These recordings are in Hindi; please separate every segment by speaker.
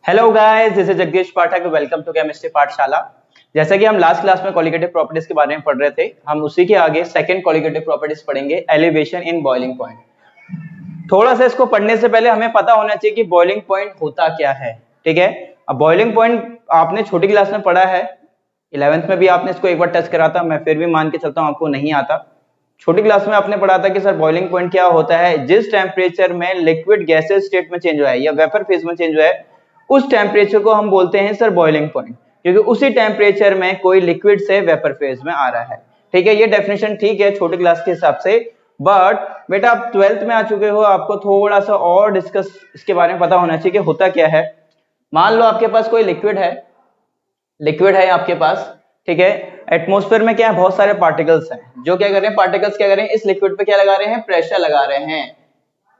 Speaker 1: Hello guys, this is Jagdish Pathak. Welcome to chemistry Pathshala. जैसा कि हम लास्ट क्लास में कॉलिगेटिव प्रॉपर्टीज के बारे में पढ़ रहे थे, हम उसी के आगे सेकंड कॉलिगेटिव प्रॉपर्टीज पढ़ेंगे, एलिवेशन इन बॉइलिंग पॉइंट। थोड़ा सा इसको पढ़ने से पहले हमें पता होना चाहिए कि बॉइलिंग पॉइंट होता क्या है। ठीक है, अब बॉइलिंग पॉइंट आपने छोटी क्लास में पढ़ा है, 11th में भी आपने इसको एक बार टच करा था। मैं फिर भी मान के चलता हूँ आपको नहीं आता। छोटी क्लास में आपने पढ़ा था कि सर बॉइलिंग पॉइंट क्या होता है, जिस टेम्परेचर में लिक्विड गैसेस स्टेट में चेंज हुआ है या वेपर फेज में चेंज हुआ है, उस टेम्परेचर को हम बोलते हैं सर बॉइलिंग पॉइंट, क्योंकि उसी टेम्परेचर में कोई लिक्विड से वेपर फेज में आ रहा है। ठीक है, ये डेफिनेशन ठीक है छोटी क्लास के हिसाब से, बट बेटा आप 12th में आ चुके हो, आपको थोड़ा सा और डिस्कस इसके बारे में पता होना चाहिए कि होता क्या है। मान लो आपके पास कोई लिक्विड है आपके पास, ठीक है। एटमॉस्फेयर में क्या है, बहुत सारे पार्टिकल्स हैं जो क्या कर रहे हैं, पार्टिकल्स क्या कर रहे हैं, इस लिक्विड पे क्या लगा रहे हैं, प्रेशर लगा रहे हैं।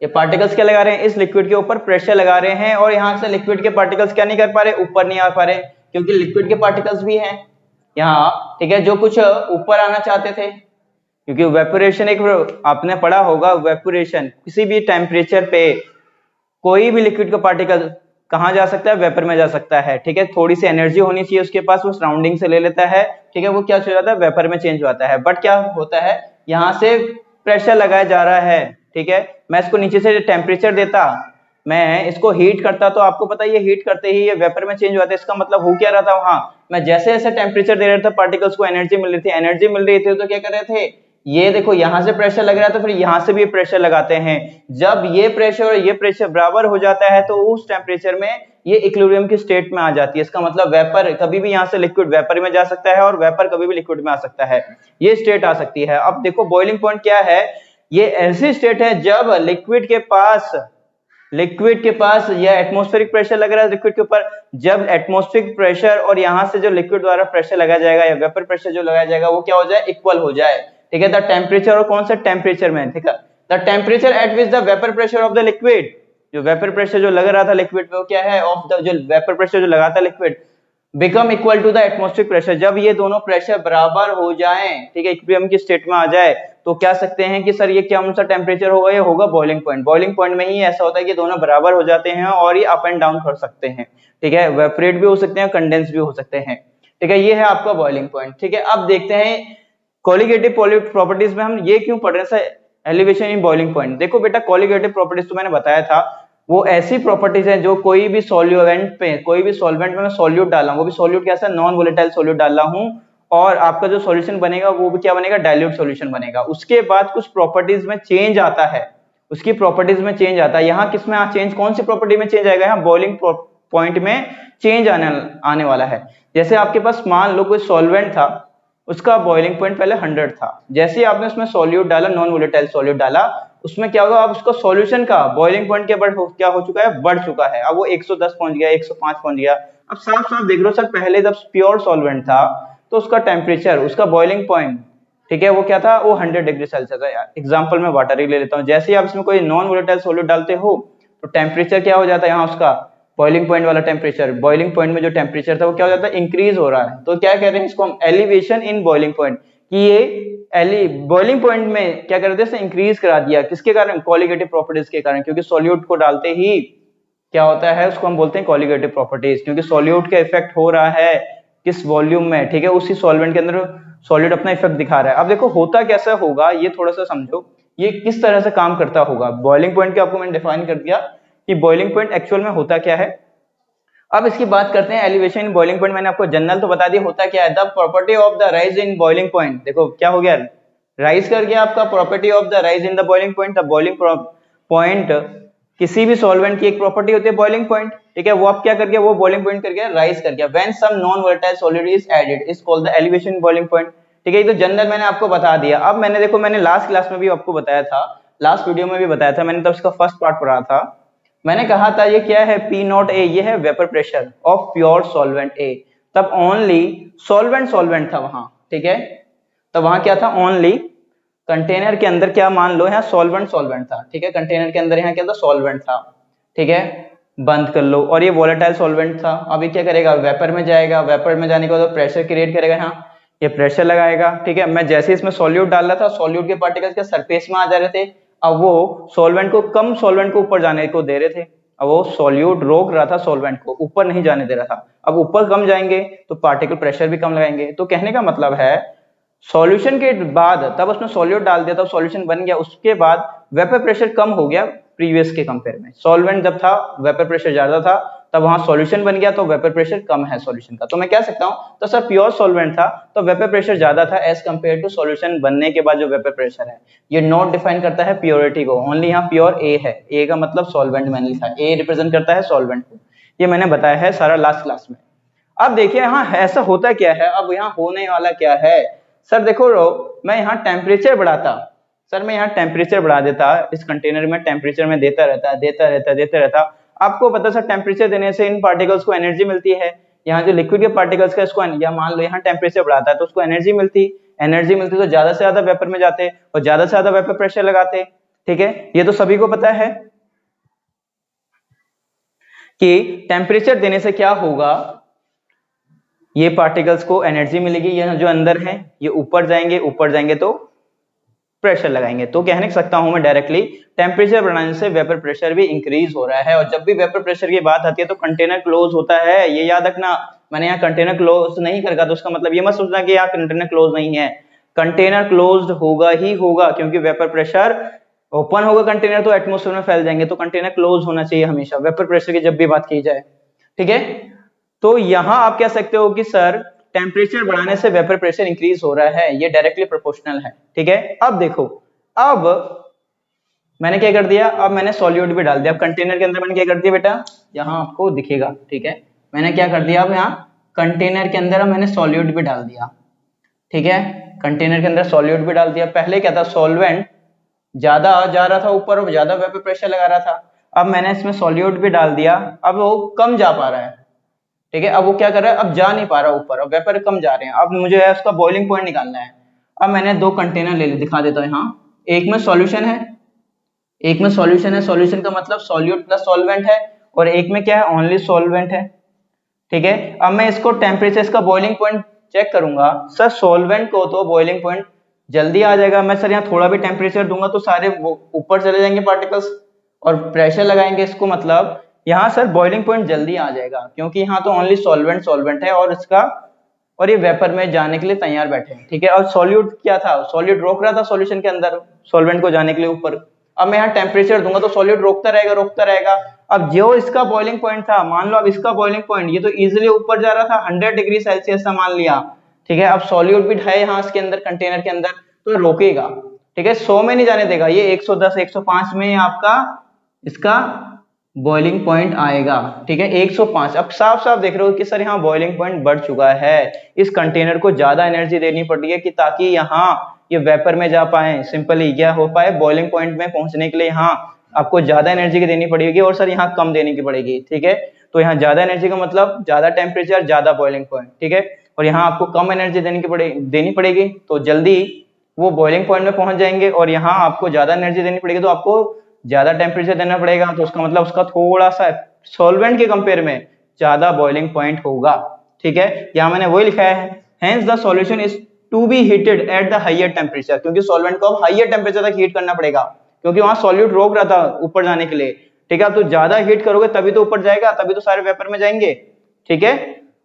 Speaker 1: ये पार्टिकल्स क्या लगा रहे हैं, इस लिक्विड के ऊपर प्रेशर लगा रहे हैं, और यहाँ से लिक्विड के पार्टिकल्स क्या नहीं कर पा रहे, ऊपर नहीं आ पा रहे, क्योंकि लिक्विड के पार्टिकल्स भी हैं यहाँ, ठीक है, जो कुछ ऊपर आना चाहते थे। क्योंकि वेपोरेशन एक आपने पढ़ा होगा, वेपोरेशन किसी भी टेम्परेचर पे कोई भी लिक्विड का पार्टिकल कहाँ जा सकता है, वेपर में जा सकता है। ठीक है, थोड़ी सी एनर्जी होनी चाहिए उसके पास, वो सराउंडिंग से ले लेता है, ठीक है, वो क्या हो जाता है, वेपर में चेंज होता है। बट क्या होता है, यहाँ से प्रेशर लगाया जा रहा है, ठीक है। मैं इसको नीचे से टेम्परेचर देता, मैं इसको हीट करता, तो आपको पता है ये हीट करते ही ये वेपर में चेंज हुआ था। इसका मतलब हो क्या रहा था, वहां मैं जैसे जैसे टेम्परेचर दे रहा था पार्टिकल्स को एनर्जी मिल रही थी, तो क्या कर रहे थे, ये देखो यहां से प्रेशर लग रहा है, तो फिर यहां से भी प्रेशर लगाते हैं। जब ये प्रेशर और ये प्रेशर बराबर हो जाता है, तो उस टेम्परेचर में ये इक्विलिब्रियम की स्टेट में आ जाती है। इसका मतलब वेपर कभी भी यहाँ से लिक्विड वेपर में जा सकता है, और वेपर कभी भी लिक्विड में आ सकता है, ये स्टेट आ सकती है। अब देखो बॉइलिंग पॉइंट क्या है, ये ऐसी स्टेट है जब लिक्विड के पास या एटमॉस्फेरिक प्रेशर लग रहा है लिक्विड के ऊपर, जब एटमॉस्फेरिक प्रेशर और यहां से जो लिक्विड द्वारा प्रेशर लगाया जाएगा या वेपर प्रेशर जो लगाया जाएगा, वो क्या हो जाए, इक्वल हो जाए। ठीक है, द टेम्परेचर, और कौन सा टेम्परेचर में, ठीक है, the temperature at which the vapour pressure of the liquid, जो वेपर प्रेशर जो लग रहा था लिक्विड पे, वो क्या है, ऑफ द, जो वेपर प्रेशर जो लगा था liquid, become equal to the atmospheric pressure. जब ये दोनों प्रेशर बराबर हो जाएं, ठीक है, इक्विलिब्रियम की स्टेट में आ जाए, तो क्या सकते हैं कि सर ये क्या सा टेम्परेचर होगा, ये होगा बॉइलिंग पॉइंट। बॉइलिंग पॉइंट में ही ऐसा होता है कि दोनों बराबर हो जाते हैं और ये अप एंड डाउन कर सकते हैं। ठीक है, वेपरेट भी हो सकते हैं, कंडेंस भी हो सकते हैं। ठीक है, ये है आपका बॉइलिंग पॉइंट। ठीक है, अब देखते हैं कोलिगेटिव प्रॉपर्टीज में हम ये क्यों पढ़ रहे हैं, एलिवेशन इन बॉइलिंग पॉइंट। देखो बेटा, कोलिगेटिव प्रॉपर्टीज तो मैंने बताया था, वो ऐसी प्रॉपर्टीज है जो कोई भी सॉल्वेंट में मैं सॉल्यूट डाला हूं, वो भी सॉल्यूट कैसा, नॉन वोलेटाइल सॉल्यूट डाला हूं, और आपका जो सॉल्यूशन बनेगा वो भी क्या बनेगा, डाइल्यूट सॉल्यूशन बनेगा। उसके बाद कुछ प्रॉपर्टीज में चेंज आता है, उसकी प्रॉपर्टीज में चेंज आता है। यहाँ किसमें चेंज, कौन सी प्रॉपर्टी में चेंज आएगा, यहाँ बॉइलिंग पॉइंट में चेंज आने वाला है। जैसे आपके पास मान लो कोई सॉल्वेंट था, उसका बॉइलिंग पॉइंट पहले 100 था, जैसे ही आपने उसमें सॉल्यूट डाला, नॉन वोलेटाइल सॉल्यूट डाला, उसमें क्या होगा, अब उसका सॉल्यूशन का बॉइलिंग पॉइंट के क्या हो चुका है, बढ़ चुका है। अब वो 110 पहुंच गया, 105 पहुंच गया। अब साफ साफ देख लो सर, पहले जब प्योर सॉल्वेंट था तो उसका टेम्परेचर, उसका बॉइलिंग पॉइंट, ठीक है, वो क्या था, वो 100 डिग्री सेल्सियस था। एग्जांपल में वाटर ही ले लेता हूँ। जैसे ही आप इसमें कोई नॉन वोलेटाइल सॉल्यूट डालते हो, तो टेम्परेचर क्या हो जाता है, यहाँ उसका बॉइलिंग पॉइंट वाला टेम्परेचर, बॉइलिंग पॉइंट में जो टेम्परेचर था वो क्या हो जाता है, इंक्रीज हो रहा है। तो क्या कह रहे हैं इसको हम, एलिवेशन इन बॉइलिंग पॉइंट, कि ये बॉइलिंग पॉइंट में क्या कर रहे थे, इंक्रीज करा दिया। किसके कारण, कोलिगेटिव प्रॉपर्टीज के कारण, क्योंकि सॉल्यूट को डालते ही क्या होता है, उसको हम बोलते हैं कोलिगेटिव प्रॉपर्टीज, क्योंकि सॉल्यूट का इफेक्ट हो रहा है किस वॉल्यूम में, ठीक है, उसी सॉल्वेंट के अंदर सॉल्यूट अपना इफेक्ट दिखा रहा है। अब देखो होता कैसा होगा, ये थोड़ा सा समझो, ये किस तरह से काम करता होगा। बॉइलिंग पॉइंट के आपको मैंने डिफाइन कर दिया कि बॉइलिंग पॉइंट एक्चुअल में होता क्या है। अब इसकी बात करते हैं, एलिवेशन इन बॉइलिंग पॉइंट, मैंने आपको जनरल तो बता दिया होता क्या है, the property of the rise in boiling point. देखो क्या हो गया, राइज कर गया आपका, property of the rise in the boiling point. The boiling point किसी भी सॉल्वेंट की एक प्रॉपर्टी होती है बॉइलिंग पॉइंट, ठीक है, वो आप क्या कर गया, वो बॉइलिंग पॉइंट कर गया, राइज कर गया। When some non volatile solute is added is called the elevation in boiling point. ठीक है, ये तो जनरल मैंने आपको बता दिया। अब मैंने लास्ट क्लास में भी आपको बताया था, लास्ट वीडियो में भी बताया था मैंने, तब इसका फर्स्ट पार्ट पढ़ा था। मैंने कहा था ये क्या है, P नॉट A, ये है vapour pressure of pure solvent A। तब ओनली सॉल्वेंट था वहां, ठीक है, तब वहां क्या था, ओनली कंटेनर के अंदर क्या, मान लो यहाँ सॉल्वेंट था, ठीक है, कंटेनर के अंदर यहाँ क्या था, सॉल्वेंट था, ठीक है, बंद कर लो। और ये वोलेटाइल सॉल्वेंट था। अब ये क्या करेगा, वेपर में जाएगा, वेपर में जाने के बाद प्रेशर क्रिएट करेगा, यहाँ ये प्रेशर लगाएगा, ठीक है। मैं जैसे इसमें सॉल्यूट डाल रहा था, सॉल्यूट के पार्टिकल्स के सरफेस में आ जा रहे थे, अब वो सॉल्वेंट को ऊपर जाने को दे रहे थे, अब वो सॉल्यूट रोक रहा था सॉल्वेंट को, ऊपर नहीं जाने दे रहा था। अब ऊपर कम जाएंगे तो पार्टिकल प्रेशर भी कम लगाएंगे। तो कहने का मतलब है सॉल्यूशन के बाद, तब उसने सॉल्यूट डाल दिया, तब सॉल्यूशन बन गया, उसके बाद वेपर प्रेशर कम हो गया प्रीवियस के कंपेयर में। सॉल्वेंट जब था वेपर प्रेशर ज्यादा था, तब वहां सॉल्यूशन बन गया तो वेपर प्रेशर कम है सॉल्यूशन का। तो मैं कह सकता हूं तो सर प्योर सॉल्वेंट था तो वेपर प्रेशर ज्यादा था एज कंपेयर टू सॉल्यूशन बनने के बाद जो वेपर प्रेशर है। ये नोट डिफाइन करता है प्योरिटी को, ओनली यहाँ प्योर ए है, ए का मतलब सॉल्वेंट मैंने लिखा है, ए रिप्रेजेंट करता है सॉल्वेंट को। ये मैंने बताया है सारा लास्ट क्लास में। अब देखिए यहाँ ऐसा होता क्या है, अब यहाँ होने वाला क्या है। सर देखो मैं यहाँ टेम्परेचर बढ़ाता, सर मैं यहाँ टेम्परेचर बढ़ा देता, इस कंटेनर में टेम्परेचर में देता रहता। आपको पता सर टेम्परेचर देने से इन पार्टिकल्स को एनर्जी मिलती है। यहाँ जो लिक्विड के पार्टिकल्स का इसको, या मान लो यहाँ टेम्परेचर बढ़ाता है तो उसको एनर्जी मिलती तो ज्यादा से ज्यादा वेपर में जाते और ज्यादा से ज्यादा वेपर प्रेशर लगाते। ठीक है, ये तो सभी को पता है कि टेम्परेचर देने से क्या होगा, ये पार्टिकल्स को एनर्जी मिलेगी, ये जो अंदर है ये ऊपर जाएंगे तो प्रेशर लगाएंगे। तो कहने सकता हूं मैं डायरेक्टली टेम्परेचर बढ़ाने से वेपर प्रेशर भी इंक्रीज हो रहा है। और जब भी वेपर प्रेशर की बात आती है तो कंटेनर क्लोज होता है, ये याद रखना। मैंने यहाँ कंटेनर क्लोज नहीं करगा तो उसका मतलब ये मत सोचना कि यहाँ कंटेनर क्लोज नहीं है, कंटेनर क्लोज्ड होगा ही होगा, क्योंकि वेपर प्रेशर ओपन होगा कंटेनर तो एटमोस्फेयर में फैल जाएंगे, तो कंटेनर क्लोज होना चाहिए हमेशा वेपर प्रेशर की जब भी बात की जाए। ठीक है, तो यहां आप कह सकते हो कि सर टेम्परेचर बढ़ाने से वेपर प्रेशर इंक्रीज हो रहा है, ये डायरेक्टली प्रोपोर्शनल है। ठीक है, अब देखो, अब मैंने क्या कर दिया, अब मैंने सॉल्यूट भी डाल दिया। अब कंटेनर के अंदर मैंने क्या कर दिया बेटा, यहां आपको दिखेगा। ठीक है, मैंने क्या कर दिया, अब यहाँ कंटेनर के अंदर मैंने सॉल्यूट भी डाल दिया। ठीक है, कंटेनर के अंदर सॉल्यूट भी डाल दिया। पहले क्या था, सॉल्वेंट ज्यादा जा रहा था ऊपर और ज्यादा वेपर प्रेशर लगा रहा था, अब मैंने इसमें सॉल्यूट भी डाल दिया, अब वो कम जा पा रहा है। ठीक है, अब वो क्या कर रहा है, अब जा नहीं पा रहा ऊपर, अब वेपर कम जा रहे हैं, अब मुझे है उसका बॉइलिंग पॉइंट निकालना है। अब मैंने दो कंटेनर ले दिखा देता हूँ यहाँ, एक में सॉल्यूशन है, एक में सॉल्यूशन है, सॉल्यूशन का मतलब सॉल्यूट प्लस सॉल्वेंट है, और एक में क्या है, ओनली सॉल्वेंट है। ठीक है, अब मैं इसको टेम्परेचर, इसका बॉइलिंग पॉइंट चेक करूंगा। सर सॉल्वेंट को तो बॉइलिंग पॉइंट जल्दी आ जाएगा, मैं सर यहाँ थोड़ा भी टेम्परेचर दूंगा तो सारे ऊपर चले जाएंगे पार्टिकल्स, और प्रेशर लगाएंगे इसको मतलब यहाँ सर बॉइलिंग पॉइंट जल्दी आ जाएगा, क्योंकि यहाँ तो ओनली सॉल्वेंट है और इसका, और ये वेपर में जाने के लिए तैयार बैठे हैं। ठीक है, और सॉल्यूट क्या था, सॉल्यूट रोक रहा था सॉल्यूशन के अंदर सॉल्वेंट को जाने के लिए ऊपर। अब मैं यहाँ टेम्परेचर दूंगा तो सॉल्यूट रोकता रहेगा। अब जो इसका बॉइलिंग पॉइंट था, मान लो अब इसका बॉइलिंग पॉइंट, ये तो इजिली ऊपर जा रहा था 100 डिग्री सेल्सियस मान लिया। ठीक है, अब सॉल्यूट भी है यहाँ इसके अंदर कंटेनर के अंदर, तो रोकेगा। ठीक है, 100 में नहीं जाने देगा, ये 110 105 में आपका इसका बॉइलिंग पॉइंट आएगा। ठीक है, 105। अब साफ साफ देख रहे हो कि सर यहाँ बॉइलिंग पॉइंट बढ़ चुका है, इस कंटेनर को ज्यादा एनर्जी देनी पड़ रही है कि ताकि यहाँ ये वेपर में जा पाए, सिंपली क्या हो पाए, बॉइलिंग पॉइंट में पहुंचने के लिए यहाँ आपको ज्यादा एनर्जी की देनी पड़ेगी, और सर यहाँ कम देने की पड़ेगी। ठीक है, तो यहाँ ज्यादा एनर्जी का मतलब ज्यादा टेम्परेचर ज्यादा बॉइलिंग पॉइंट। ठीक है, और यहाँ आपको कम एनर्जी देनी पड़ेगी तो जल्दी वो बॉइलिंग पॉइंट में पहुंच जाएंगे, और यहाँ आपको ज्यादा एनर्जी देनी पड़ेगी तो आपको ज्यादा टेम्परेचर देना पड़ेगा, तो उसका मतलब उसका थोड़ा सा सॉल्वेंट के कंपेयर में ज्यादा बॉइलिंग पॉइंट होगा। ठीक है, यहाँ मैंने वही लिखा है, hence the solution is to be heated at the higher temperature, क्योंकि सॉल्वेंट को अब हायर टेम्परेचर तक हीट करना पड़ेगा, क्योंकि वहां सॉल्यूट रोक रहा था ऊपर जाने के लिए। ठीक है, तो ज्यादा हीट करोगे तभी तो ऊपर जाएगा, तभी तो सारे वेपर में जाएंगे। ठीक है,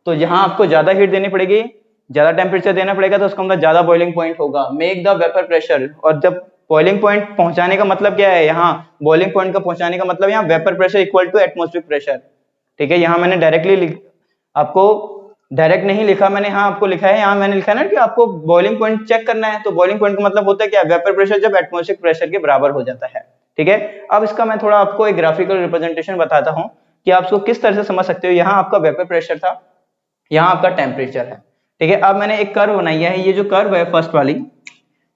Speaker 1: तो यहाँ आपको ज्यादा हीट देनी पड़ेगी, ज्यादा टेम्परेचर देना पड़ेगा, तो उसका मतलब ज्यादा बॉइलिंग पॉइंट होगा, मेक द वेपर प्रेशर। और जब बॉइलिंग पॉइंट पहुंचाने का मतलब क्या है, यहाँ बॉइलिंग पॉइंट का पहुंचाने का मतलब यहाँ vapour pressure equal to atmospheric pressure. ठीक है, यहाँ मैंने डायरेक्टली आपको डायरेक्ट नहीं लिखा, मैंने यहाँ आपको लिखा है, यहाँ मैंने लिखा है ना कि आपको बॉइलिंग पॉइंट चेक करना है, तो बॉइलिंग पॉइंट का मतलब होता है क्या, वेपर प्रेशर जब एटमॉस्फेरिक प्रेशर के बराबर हो जाता है। ठीक है, अब इसका मैं थोड़ा आपको एक ग्राफिकल रिप्रेजेंटेशन बताता हूँ कि आप इसको किस तरह से समझ सकते हो। यहाँ आपका वेपर प्रेशर था, यहाँ आपका टेम्परेचर है। ठीक है, अब मैंने एक कर्व बनाई है, ये जो कर्व है फर्स्ट वाली,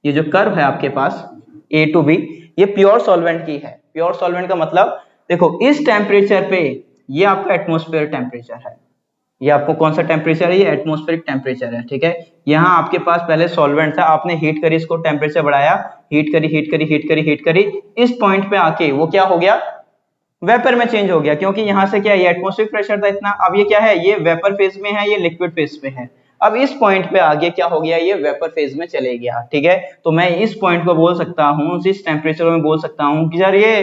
Speaker 1: ये जो कर्व है आपके पास A to B, ये प्योर सॉल्वेंट की है। प्योर सॉल्वेंट का मतलब देखो इस टेम्परेचर पे ये आपका एटमॉस्फेयर टेम्परेचर है, ये आपको कौन सा टेम्परेचर है, ये एटमॉस्फेरिक टेम्परेचर है। ठीक है, यहाँ आपके पास पहले सॉल्वेंट था, आपने हीट करी, इसको टेम्परेचर बढ़ाया, हीट करी, इस पॉइंट पे आके वो क्या हो गया, वेपर में चेंज हो गया, क्योंकि यहाँ से क्या, ये एटमॉस्फेरिक प्रेशर था इतना, अब ये क्या है, ये वेपर फेज में है, ये लिक्विड फेज में है। अब इस पॉइंट पे आगे क्या हो गया, ये वेपर फेज में चले गया। ठीक है, तो मैं इस पॉइंट को बोल सकता हूँ, इस टेम्परेचर में बोल सकता हूँ कि यार ये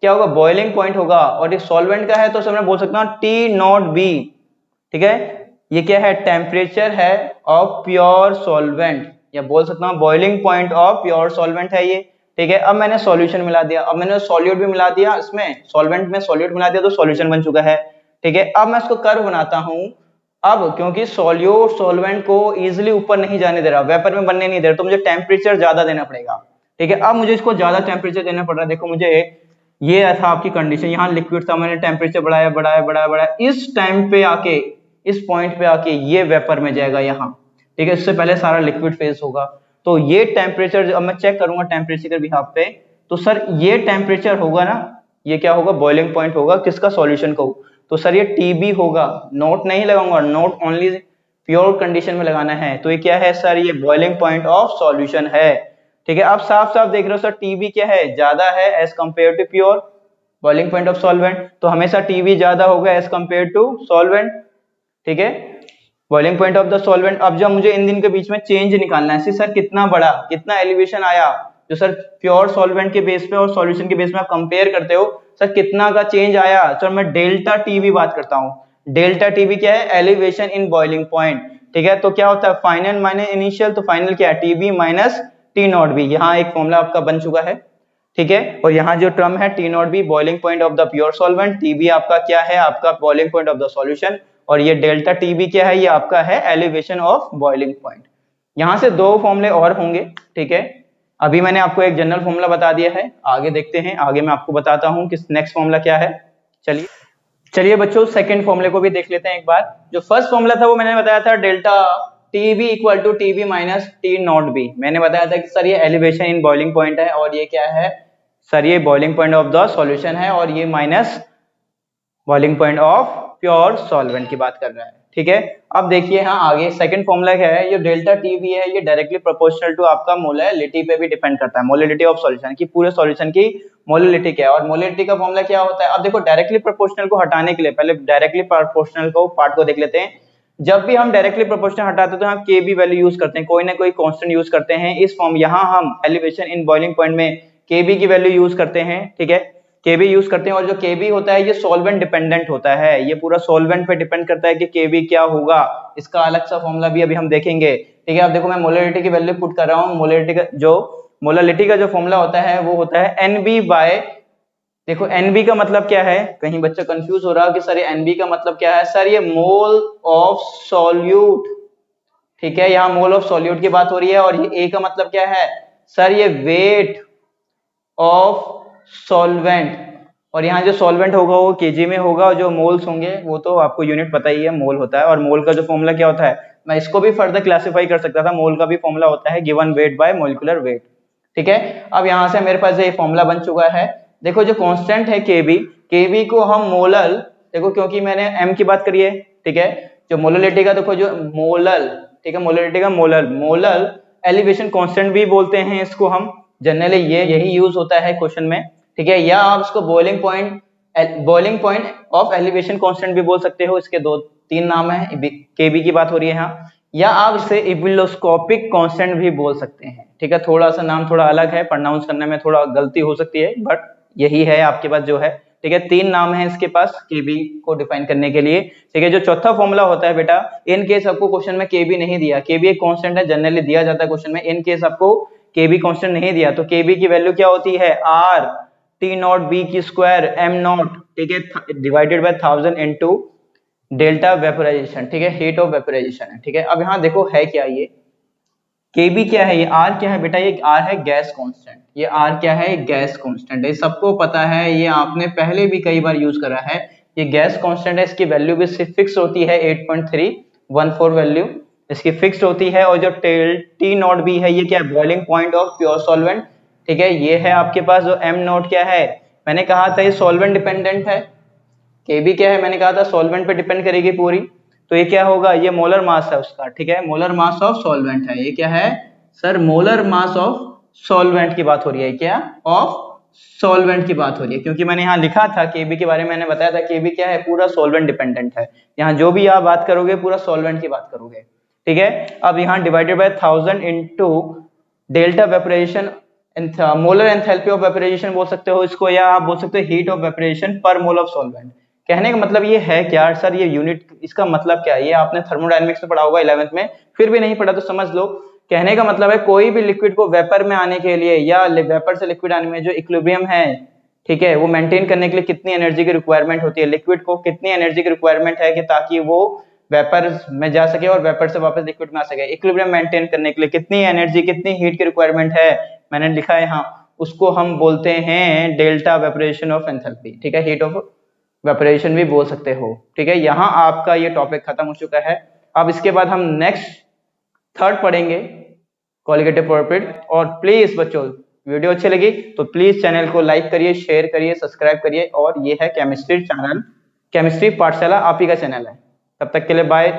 Speaker 1: क्या होगा, बॉइलिंग पॉइंट होगा, और ये सॉल्वेंट का है तो मैं बोल सकता हूँ टी नॉट बी, ठीक है। ये क्या है, टेम्परेचर है ऑफ प्योर सॉल्वेंट, या बोल सकता हूँ boiling point of pure solvent है ये, ठीक है। अब मैंने सॉल्यूशन मिला दिया, अब मैंने सॉल्यूट भी मिला दिया, इसमें सॉल्वेंट में सॉल्यूट मिला दिया तो सॉल्यूशन बन चुका है, ठीक है। अब मैं इसको कर्व बनाता हूँ, अब क्योंकि सॉल्यूट सॉल्वेंट को इजीली ऊपर नहीं जाने दे रहा, वेपर में बनने नहीं दे रहा, तो मुझे टेम्परेचर ज्यादा देना पड़ेगा, ठीक है। अब मुझे इसको ज्यादा टेम्परेचर देना पड़ रहा है, देखो मुझे ये था आपकी कंडीशन, यहाँ लिक्विड था, मैंने टेम्परेचर बढ़ाया बढ़ाया बढ़ाया बढ़ाया, इस टाइम पे आके, इस पॉइंट पे आके ये वेपर में जाएगा यहाँ, ठीक है। इससे पहले सारा लिक्विड फेज होगा, तो ये टेम्परेचर अब मैं चेक करूंगा टेम्परेचर के बिहाफ पे, तो सर ये टेम्परेचर होगा ना, ये क्या होगा, बॉइलिंग पॉइंट होगा किसका, सॉल्यूशन को, तो सर ये टीबी होगा, नोट नहीं लगाऊंगा, नोट ओनली प्योर कंडीशन में लगाना है, तो ये क्या है सर, ये बॉइलिंग पॉइंट ऑफ सॉल्यूशन है, ठीक है। आप साफ साफ देख रहे हो सर, टीबी क्या है, ज्यादा है as compare to pure boiling point of solvent, तो हमेशा टीबी ज्यादा होगा एज कंपेयर टू सॉल्वेंट, ठीक है, boiling point of the solvent. अब जब मुझे इन दिन के बीच में चेंज निकालना है, सर कितना बड़ा, कितना एलिवेशन आया, जो सर प्योर सॉल्वेंट के बेस पे और सॉल्यूशन के बेस में आप कंपेयर करते हो, सर कितना का चेंज आया, सर मैं डेल्टा टीबी बात करता हूँ, डेल्टा टीबी क्या है, एलिवेशन इन बॉइलिंग पॉइंट, ठीक है। तो क्या होता है, फाइनल माइनस इनिशियल, तो फाइनल क्या है, TB minus T naught B, यहाँ एक फॉर्मूला आपका बन चुका है, ठीक है। और यहाँ जो टर्म है T naught B boiling point of the pure solvent, TB आपका क्या है, आपका boiling point of the solution, और ये डेल्टा टीबी क्या है, ये आपका है एलिवेशन ऑफ बॉइलिंग पॉइंट। यहाँ से दो फॉर्मूले और होंगे, ठीक है। अभी मैंने आपको एक जनरल फॉर्मूला बता दिया है, आगे देखते हैं, आगे मैं आपको बताता हूँ कि नेक्स्ट फॉर्मूला क्या है। चलिए बच्चों, सेकंड फॉर्मूले को भी देख लेते हैं एक बार। जो फर्स्ट फॉर्मूला था वो मैंने बताया था delta TB equal to TB minus T naught B, मैंने बताया था कि सर ये एलिवेशन इन बॉइलिंग पॉइंट है, और ये क्या है सर, ये boiling point of the solution है, और ये minus boiling point of pure solvent की बात कर रहा है, ठीक है। अब देखिए हाँ आगे सेकंड फॉर्मूला क्या है, ये डेल्टा टीबी है, ये डायरेक्टली प्रोपोर्शनल टू आपका मोलैलिटी पे भी डिपेंड करता है, मोलैलिटी ऑफ सॉल्यूशन की, पूरे सॉल्यूशन की मोलैलिटी क्या है, और मोलैलिटी का फॉर्मूला क्या होता है। अब देखो डायरेक्टली प्रोपोर्शनल को हटाने के लिए पहले डायरेक्टली प्रोपोर्शनल को पार्ट को देख लेते हैं। जब भी हम डायरेक्टली प्रोपोर्शनल हटाते हैं तो हम के बी वैल्यू यूज करते हैं, कोई ना कोई कांस्टेंट यूज करते हैं, इस फॉर्म यहाँ हम एलिवेशन इन बॉइलिंग पॉइंट में के बी की वैल्यू यूज करते हैं, ठीक है, केबी यूज करते हैं। और जो केबी होता है ये सॉल्वेंट डिपेंडेंट होता है, ये पूरा सॉल्वेंट पे डिपेंड करता है कि केबी क्या होगा, इसका अलग सा फॉर्मूला भी अभी हम देखेंगे, ठीक है। अब देखो मैं मोलैलिटी की वैल्यू पुट कर रहा हूँ, मोलैलिटी का जो फॉर्मूला होता है वो होता है एनबी बाय, देखो एनबी का मतलब क्या है, कहीं बच्चा कंफ्यूज हो रहा है कि सर ये एनबी का मतलब क्या है, सर ये मोल ऑफ सॉल्यूट, ठीक है, यहाँ मोल ऑफ सॉल्यूट की बात हो रही है। और ये ए का मतलब क्या है सर, ये वेट ऑफ सॉल्वेंट, और यहाँ जो सॉल्वेंट होगा वो केजी में होगा, और जो मोल्स होंगे वो तो आपको यूनिट पता ही है, मोल होता है। और मोल का जो फॉर्मूला क्या होता है, मैं इसको भी फर्दर क्लासिफाई कर सकता था, मोल का भी फॉर्मूला होता है given weight by molecular weight, ठीक है। अब यहाँ से मेरे पास ये फॉर्मूला बन चुका है। देखो जो कांस्टेंट है केबी को हम मोलल, देखो क्योंकि मैंने एम की बात करी है, ठीक है, जो मोललिटी का देखो जो मोलल, ठीक है, मोललिटी का मोलल एलिवेशन कांस्टेंट भी बोलते हैं इसको हम, जनरली ये यही यूज होता है क्वेश्चन में, ठीक है। या आप इसको boiling point of elevation constant भी बोल सकते हो, इसके दो तीन नाम है, केबी की बात हो रही है यहाँ, या आप इसे इबिलोस्कोपिक कांस्टेंट भी बोल सकते हैं, ठीक है। थोड़ा सा नाम थोड़ा अलग है, प्रोनाउंस करने में थोड़ा गलती हो सकती है, बट यही है आपके पास जो है, ठीक है। तीन नाम है इसके पास केबी को डिफाइन करने के लिए, ठीक है। जो चौथा फॉर्मूला होता है बेटा, इन केस आपको क्वेश्चन में केबी नहीं दिया, केबी एक कांस्टेंट है, जनरली दिया जाता है क्वेश्चन में, इन केस आपको केबी कांस्टेंट नहीं दिया तो केबी की वैल्यू क्या होती है, आर टी नॉट बी की स्क्वायर एम नॉट, ठीक है, divided by 1000 into delta vaporisation, ठीक है, हीट ऑफ वेपोराइजेशन है, ठीक है। अब यहाँ देखो है क्या ये केबी क्या है, ये आर क्या है बेटा, ये आर है गैस कांस्टेंट, ये आर क्या है, गैस कांस्टेंट है, सबको पता है, ये आपने पहले भी कई बार यूज करा है, ये गैस कांस्टेंट है, इसकी वैल्यू भी फिक्स होती है 8.314 वैल्यू इसकी फिक्स्ड होती है। और जो टी नॉट बी है ये क्या है, boiling point of pure solvent, ठीक है, ये है आपके पास। जो एम नॉट क्या है, मैंने कहा था ये सॉल्वेंट डिपेंडेंट है, केबी क्या है, मैंने कहा था सॉल्वेंट पे डिपेंड करेगी पूरी, तो ये क्या होगा, ये मोलर मास है उसका, ठीक है, मोलर मास ऑफ सॉल्वेंट है, ये क्या है sir, molar mass of solvent की बात हो रही है, क्या ऑफ सॉल्वेंट की बात हो रही है, क्योंकि मैंने यहाँ लिखा था केबी के बारे में, मैंने बताया था केबी क्या है, पूरा सॉल्वेंट डिपेंडेंट है, यहाँ जो भी आप बात करोगे पूरा सॉल्वेंट की बात करोगे, ठीक है। अब यहाँ divided by 1000 into delta vaporisation molar enthalpy of vaporisation बोल सकते हो इसको, या आप बोल सकते हो हीट ऑफ वेपराइजेशन पर मोल ऑफ सॉल्वेंट। कहने का मतलब ये है क्या सर, ये यूनिट इसका मतलब क्या है? ये आपने थर्मोडायनेमिक्स में पढ़ा होगा 11th में, फिर भी नहीं पढ़ा तो समझ लो। कहने का मतलब है कोई भी लिक्विड को वेपर में आने के लिए या वेपर से लिक्विड आने में जो इक्विलिब्रियम है, ठीक है, वो मेंटेन करने के लिए कितनी एनर्जी की रिक्वायरमेंट होती है, लिक्विड को कितनी एनर्जी की रिक्वायरमेंट है कि ताकि वो वेपर में जा सके और वेपर से वापस लिक्विड में आ सके। इक्विलिब्रियम मेंटेन करने के लिए कितनी एनर्जी, कितनी हीट की रिक्वायरमेंट है, मैंने लिखा है यहाँ, उसको हम बोलते हैं डेल्टा वेपरेशन ऑफ एंथैल्पी, ठीक है, हीट ऑफ वेपरेशन भी बोल सकते हो, ठीक है। यहाँ आपका ये टॉपिक खत्म हो चुका है। अब इसके बाद हम नेक्स्ट थर्ड पढ़ेंगे कोलिगेटिव प्रॉपर्टी। और प्लीज बच्चों वीडियो अच्छी लगी तो प्लीज चैनल को लाइक करिए, शेयर करिए, सब्सक्राइब करिए। और ये है केमिस्ट्री चैनल, केमिस्ट्री पाठशाला आप ही का चैनल है। तब तक के लिए बाय।